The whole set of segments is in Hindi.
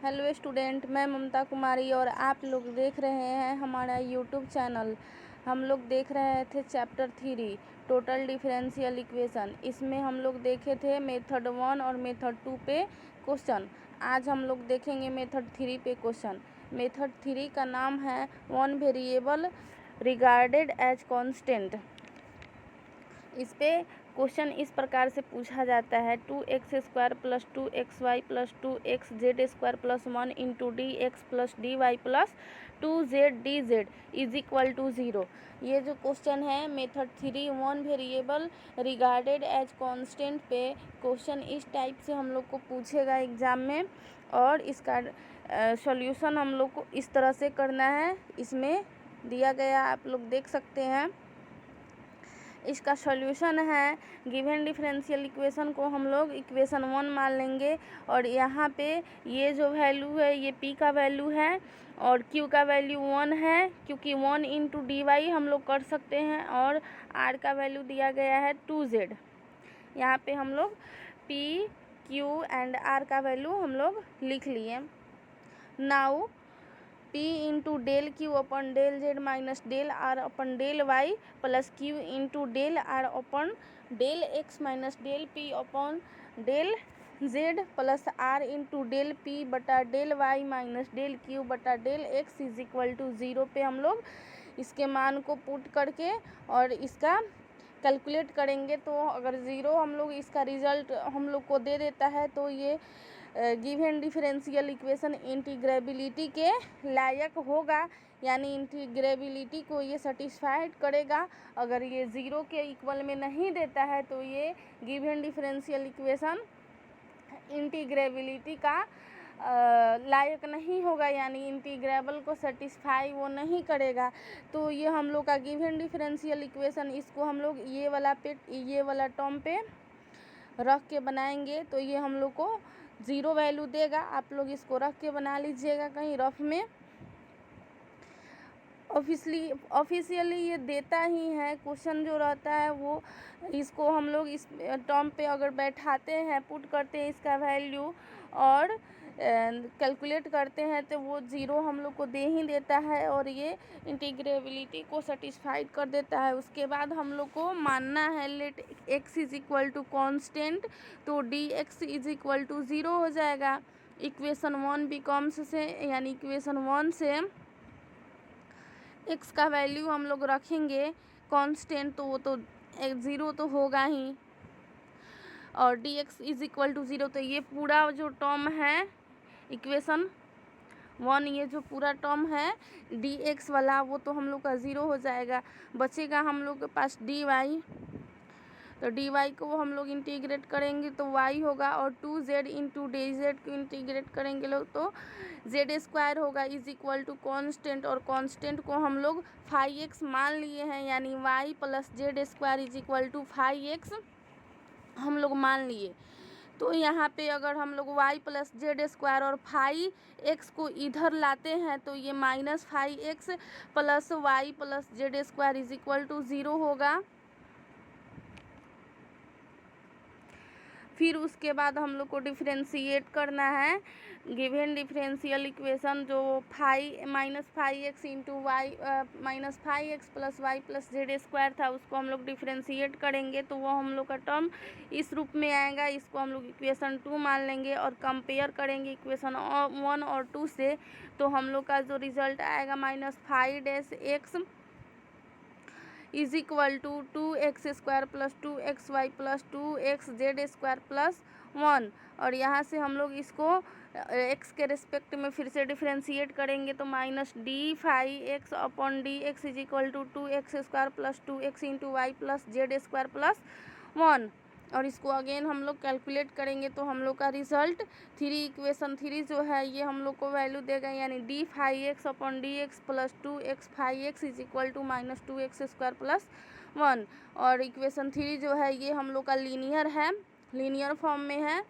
हेलो स्टूडेंट, मैं ममता कुमारी और आप लोग देख रहे हैं हमारा यूट्यूब चैनल। हम लोग देख रहे थे चैप्टर 3 टोटल डिफरेंशियल इक्वेशन। इसमें हम लोग देखे थे मेथड 1 और मेथड 2 पे क्वेश्चन। आज हम लोग देखेंगे मेथड 3 पे क्वेश्चन। मेथड 3 का नाम है one variable regarded as constant. इस पे क्वेश्चन इस प्रकार से पूछा जाता है 2x² + 2xy + 2xz² + 1 × dx + dy + 2zdz = 0। ये जो क्वेश्चन है method 3 one variable regarded as constant पे क्वेश्चन इस टाइप से हम लोग को पूछेगा एग्ज़ाम में, और इसका सॉल्यूशन हम लोग को इस तरह से करना है। इसमें दिया गया आप लोग देख सकते हैं। इसका सॉल्यूशन है गिवन डिफरेंशियल इक्वेशन को हम लोग इक्वेशन 1 मान लेंगे, और यहाँ पे ये जो वैल्यू है ये p का वैल्यू है और q का वैल्यू 1 है, क्योंकि 1 × dy हम लोग कर सकते हैं, और r का वैल्यू दिया गया है 2z। यहाँ पे हम लोग p, q एंड r का वैल्यू हम लोग लिख लिए। नाउ p × del q अपन del z minus del r अपन del y plus q × del r अपन del x minus del p अपन del z plus r × del p बटा del y minus del q बटा del x = 0 पे हम लोग इसके मान को पुट करके और इसका कैलकुलेट करेंगे। तो अगर 0 हम लोग इसका रिज़ल्ट हम लोग को दे देता है तो ये गिवन डिफरेंशियल इक्वेशन इंटीग्रेबिलिटी के लायक होगा, यानी इंटीग्रेबिलिटी को ये सेटिस्फाइड करेगा। अगर ये 0 के इक्वल में नहीं देता है तो ये गिवन डिफरेंशियल इक्वेशन इंटीग्रेबिलिटी का लायक नहीं होगा, यानी इंटीग्रेबल को सेटिस्फाई वो नहीं करेगा। तो ये हम लोग का गिवन डिफरेंशियल इक्वेशन, इसको हम लोग ये वाला टर्म पे रख के बनाएंगे तो ये हम लोग को 0 वैल्यू देगा। आप लोग इसको रख के बना लीजिएगा कहीं रफ में। ऑफिशियली ये देता ही है, क्वेश्चन जो रहता है वो इसको हम लोग इस टर्म पे अगर बैठाते हैं, पुट करते हैं इसका वैल्यू और कैलकुलेट करते हैं तो वो 0 हम लोग को दे ही देता है, और ये इंटीग्रेबिलिटी को सेटिस्फाइड कर देता है। उसके बाद हम लोग को मानना है लेट x = कांस्टेंट, तो dx = 0 हो जाएगा। इक्वेशन 1 बिकम्स से, यानी इक्वेशन 1 से x का वैल्यू हम लोग रखेंगे कांस्टेंट, तो वो तो 0 तो होगा ही, और dx = 0। तो ये पूरा जो टर्म है इक्वेशन 1, ये जो पूरा टर्म है dx वाला वो तो हम लोग का 0 हो जाएगा। बचेगा हम लोग के पास dy, तो dy को हम लोग इंटीग्रेट करेंगे तो y होगा, और 2z × dz को इंटीग्रेट करेंगे लोग तो z² होगा = कांस्टेंट, और कांस्टेंट को हम लोग 5x मान लिए हैं, यानी y + z² = 5x हम लोग मान लिए। तो यहाँ पे अगर हम लोग y + z² और 5x को इधर लाते हैं तो ये -5x + y + z² = 0 होगा। फिर उसके बाद हम लोग को डिफरेंशिएट करना है गिवन डिफरेंशियल इक्वेशन जो -5x × y -5x + y + z² था, उसको हम लोग डिफरेंशिएट करेंगे तो वो हम लोग का टर्म इस रूप में आएगा। इसको हम लोग इक्वेशन 2 मान लेंगे और कंपेयर करेंगे इक्वेशन 1 और 2 से, तो हम लोग का जो रिज़ल्ट आएगा -5x = 2x² + 2xy + 2xz² + 1, और यहाँ से हम लोग इसको x के रिस्पेक्ट में फिर से डिफरेंशिएट करेंगे तो -d5x अपन dx = 2x² + 2x × y + z² + 1, और इसको अगेन हम लोग कैलकुलेट करेंगे तो हम लोग का रिज़ल्ट इक्वेशन 3 जो है ये हम लोग को वैल्यू देगा, यानी d5x अपन dx + 2x5x = -2x² + 1, और इक्वेशन 3 जो है ये हम लोग का लीनियर है, लीनियर फॉर्म में है।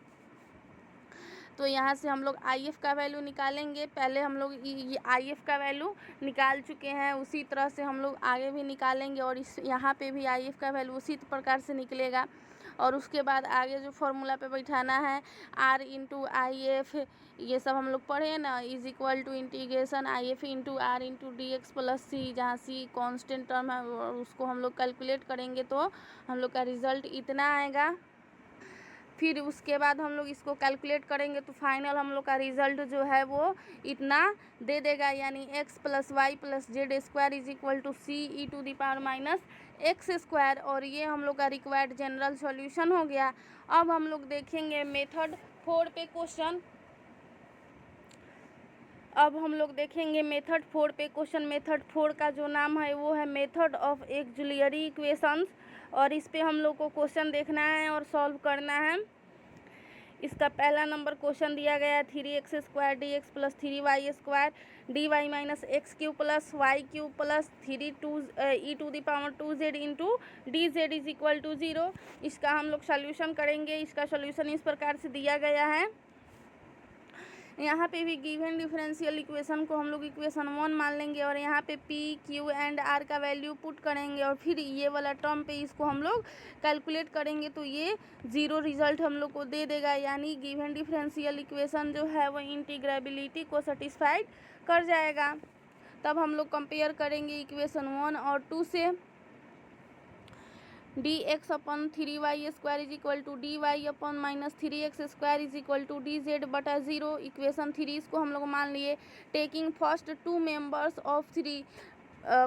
तो यहाँ से हम लोग IF का वैल्यू निकालेंगे। पहले हम लोग ये IF का वैल्यू निकाल चुके हैं, उसी तरह से हम लोग आगे भी निकालेंगे, और इस यहाँ पे भी IF का वैल्यू उसी प्रकार से निकलेगा। और उसके बाद आगे जो फॉर्मूला पे बैठाना है r इंटू आई एफ, ये सब हम लोग पढ़े ना, is equal to integration I F into R into D x plus C, जहाँ सी कॉन्स्टेंट टर्म है और उसको हम लोग कैलकुलेट करेंगे तो हम लोग का रिजल्ट इतना आएगा। फिर उसके बाद हम लोग इसको कैलकुलेट करेंगे तो फाइनल हम लोग का रिजल्ट जो है वो इतना दे देगा, यानी x plus y plus z square is equal to C e to the power minus x square. और ये हम लोग का रिक्वायर्ड जनरल सॉल्यूशन हो गया। अब हम लोग देखेंगे मेथड 4 पे क्वेश्चन। अब हम लोग देखेंगे मेथड 4 पे क्वेश्चन। मेथड 4 का जो नाम है वो है मेथड ऑफ ऑक्सिलरी इक्वेशंस, और इस पे हम लोग को क्वेश्चन देखना है और सॉल्व करना है। इसका पहला नंबर क्वेश्चन दिया गया है 3x square d x plus 3y square d y minus x q plus y q plus 3 e to the power 2z into d Z is equal to 0। इसका हम लोग सोल्यूशन करेंगे। इसका सोल्यूशन इस प्रकार से दिया गया है। यहाँ पे भी गिवन डिफरेंशियल इक्वेशन को हम लोग इक्वेशन 1 मान लेंगे और यहाँ पे p q एंड r का वैल्यू पुट करेंगे और फिर ये वाला टर्म पे इसको हम लोग कैलकुलेट करेंगे तो ये 0 रिजल्ट हम लोग को दे देगा, यानी गिवन डिफरेंशियल इक्वेशन जो है वो इंटीग्रेबिलिटी को सेटिस्फाइड कर जाएगा। तब हम लोग कंपेयर करेंगे इक्वेशन 1 और 2 से। D x upon 3y square is equal to d y upon minus 3x square is equal to d z बटा 0। इक्वेशन 3 इसको हम लोग मान लिए। Taking first 2 members of 3,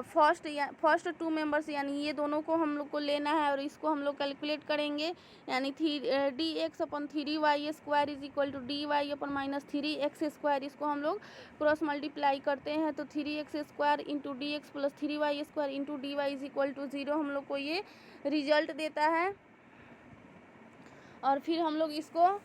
first 2 members यानी ये दोनों को हम लोग को लेना है और इसको हम लोग कैलकुलेट करेंगे, यानी d x upon 3y square is equal to d y upon minus 3x square. इसको हम लोग क्रॉस मल्टीप्लाई करते हैं तो 3x square into D x plus 3y square into d y is equal to 0 हम लोग को ये रिजल्ट देता है। और फिर हम लोग इसको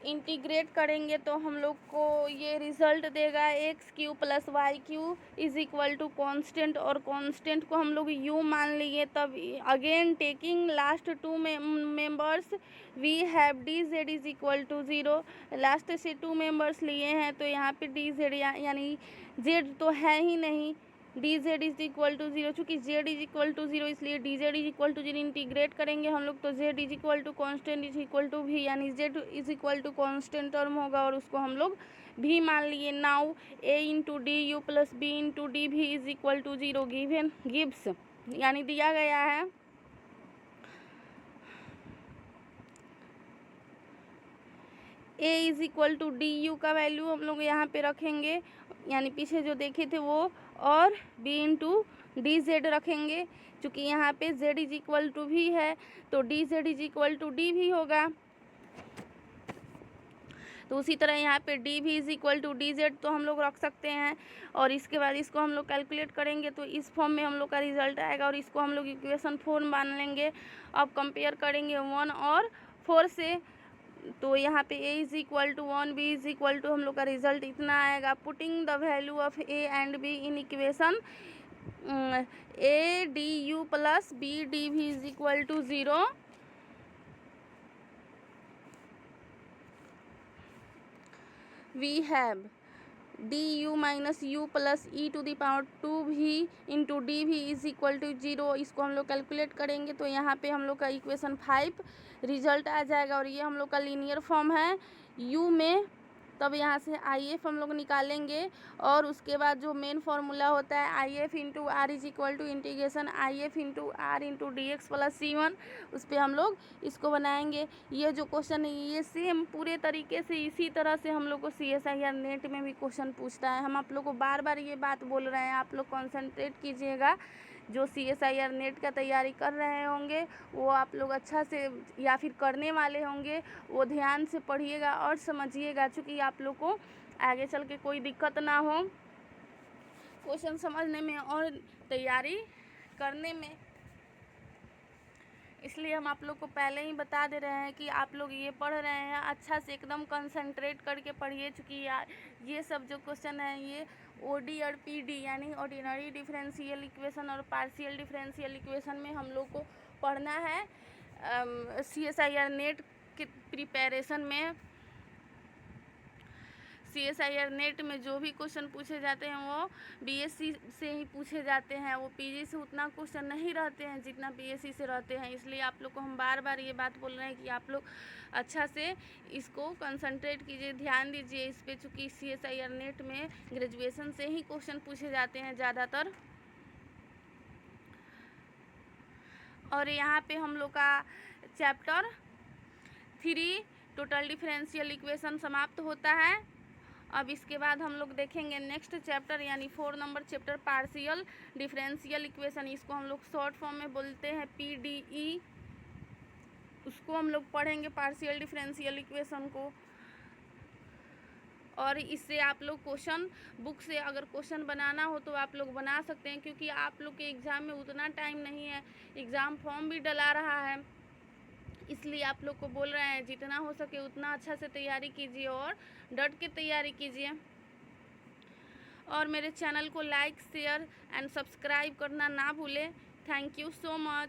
इंटीग्रेट करेंगे तो हम लोग को ये रिजल्ट देगा x q plus y q is equal to constant, और कॉन्स्टेंट को हम लोग यू मान लिए। तब again taking last 2 members we have d Z is equal to 0। Last से 2 मेंबर्स लिए हैं तो यहाँ पे डी जेड यानी जेड तो है ही नहीं, D Z is equal to 0। चूँकि जेड इज इक्वल टू 0 इसलिए D Z is equal to 0 integrate करेंगे हम लोग तो Z is equal to constant is equal to भी, यानी Z is equal to constant term होगा और उसको हम लोग भी मान लिए। Now A into D you plus B into D भी is equal to 0 given gives, यानी दिया गया है। A is equal to d u का वैल्यू हम लोग यहाँ पे रखेंगे, यानी पीछे जो देखे थे वो, और b इंटू डी जेड रखेंगे। चूँकि यहाँ पे z इज इक्वल टू भी है तो d Z is equal to d भी होगा। तो उसी तरह यहाँ पे डी भी is equal to d z तो हम लोग रख सकते हैं। और इसके बाद इसको हम लोग कैलकुलेट करेंगे तो इस फॉर्म में हम लोग का रिजल्ट आएगा और इसको हम लोग इक्वेशन 4 मान लेंगे। अब कंपेयर करेंगे 1 और 4 से, तो यहाँ पे a is equal to 1 b is equal to हम लोग का रिजल्ट इतना आएगा। Putting the value of a and b in equation a d you plus b d भी is equal to 0। We have d u minus u plus e to the power 2 v into D भी इज इक्वल टू 0। इसको हम लोग कैलकुलेट करेंगे तो यहाँ पे हम लोग का इक्वेशन 5 रिजल्ट आ जाएगा और ये हम लोग का लीनियर फॉर्म है u में। तब यहाँ से आई एफ हम लोग निकालेंगे और उसके बाद जो मेन फार्मूला होता है I F into R is equal to integration I F into R into D x plus C1, उस पर हम लोग इसको बनाएंगे। ये जो क्वेश्चन है ये सेम पूरे तरीके से इसी तरह से हम लोग को CSIR नेट में भी क्वेश्चन पूछता है। हम आप लोग को बार बार ये बात बोल रहे हैं, आप लोग कॉन्सेंट्रेट कीजिएगा। जो CSIR नेट का तैयारी कर रहे होंगे वो आप लोग अच्छा से, या फिर करने वाले होंगे वो ध्यान से पढ़िएगा और समझिएगा, चूँकि आप लोग को आगे चल के कोई दिक्कत ना हो क्वेश्चन समझने में और तैयारी करने में। इसलिए हम आप लोग को पहले ही बता दे रहे हैं कि आप लोग ये पढ़ रहे हैं अच्छा से एकदम कंसंट्रेट करके पढ़िए, चूँकि ये सब जो क्वेश्चन है ये OD और PD यानी ऑर्डिनरी डिफरेंशियल इक्वेशन और पार्शियल डिफरेंशियल इक्वेशन में हम लोग को पढ़ना है CSIR नेट के प्रिपरेशन में। CSIR नेट में जो भी क्वेश्चन पूछे जाते हैं वो BSc से ही पूछे जाते हैं। वो PG से उतना क्वेश्चन नहीं रहते हैं जितना BSc से रहते हैं। इसलिए आप लोग को हम बार बार ये बात बोल रहे हैं कि आप लोग अच्छा से इसको कंसंट्रेट कीजिए, ध्यान दीजिए इस पर, चूँकि CSIR नेट में ग्रेजुएशन से ही क्वेश्चन पूछे जाते हैं ज़्यादातर। और यहाँ पे हम लोग का चैप्टर 3 टोटल डिफरेंशियल इक्वेशन समाप्त होता है। अब इसके बाद हम लोग देखेंगे नेक्स्ट चैप्टर यानी 4 number chapter partial differential equation. इसको हम लोग शॉर्ट फॉर्म में बोलते हैं PDE। उसको हम लोग पढ़ेंगे पार्शियल डिफरेंशियल इक्वेशन को। और इससे आप लोग क्वेश्चन बुक से अगर क्वेश्चन बनाना हो तो आप लोग बना सकते हैं, क्योंकि आप लोग के एग्ज़ाम में उतना टाइम नहीं है। एग्ज़ाम फॉर्म भी डला रहा है, इसलिए आप लोग को बोल रहे हैं जितना हो सके उतना अच्छा से तैयारी कीजिए और डट के तैयारी कीजिए। और मेरे चैनल को लाइक, शेयर एंड सब्सक्राइब करना ना भूलें। Thank you so much.